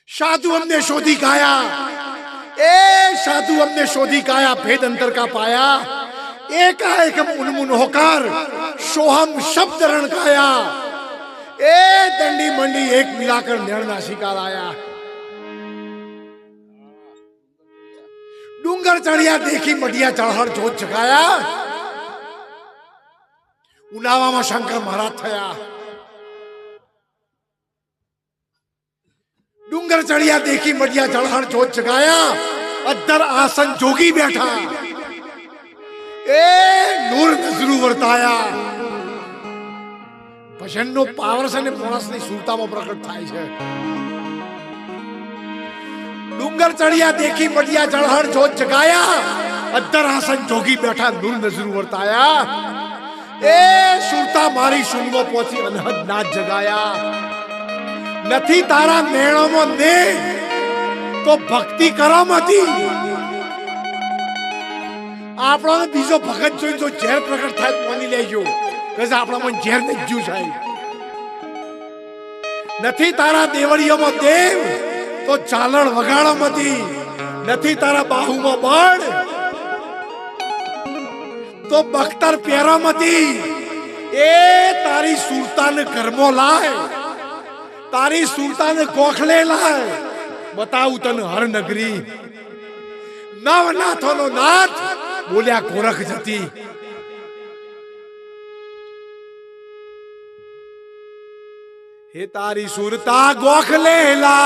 साधु हमने शोधी काया, ए साधु हमने शोधी काया, भेद अंतर का पाया। एकाएक हम उन्मुन होकर सोहम शब्द रण काया, ए दंडी मंडी एक मिलाकर निर्नाशिका लाया। डूंगर चढ़िया देखी मटिया चढ़हर जोत जगाया, उनावा शंकर महाराज थया। डूंगर चढ़िया देखी मटिया चढ़हर जोत जगाया, अद्दर आसन जोगी बैठा, ए नूर नजरू वर्ताया। ભજનનો પાવર છે ને માણસની સુરતામાં પ્રગટ થાય છે। ડુંગર ચડિયા દેખી મડિયા જળહર જોત જગાયા, અદ્ધર આસન જોગી બેઠા નૂર નજરું વર્તાયા। એ સુરતા મારી સુનમાં પહોંચી અનહદ નાદ જગાયા। નથી તારા મેળોમાં ને તો ભક્તિ કરામતી। આપણને બીજો ભગત જોઈને જો ઝેર પ્રગટ થાય માની લેજો કે આપણામાં ઝેર ને જ્યુ છે। નથી તારા દેવળીઓમાં દેવ તો ચાલણ વગાડોમાંથી, નથી તારા બાહુમાં બળ તો બખ્તર પહેરોમાંથી। એ તારી સુરતાને ઘરમો લાય, તારી સુરતાને ગોખલે લાય। બતાવું તને હર નગરી નવનાથોનો નાથ બોલ્યા ગોરખ જતી। हे तारी सुरता गोखले ला।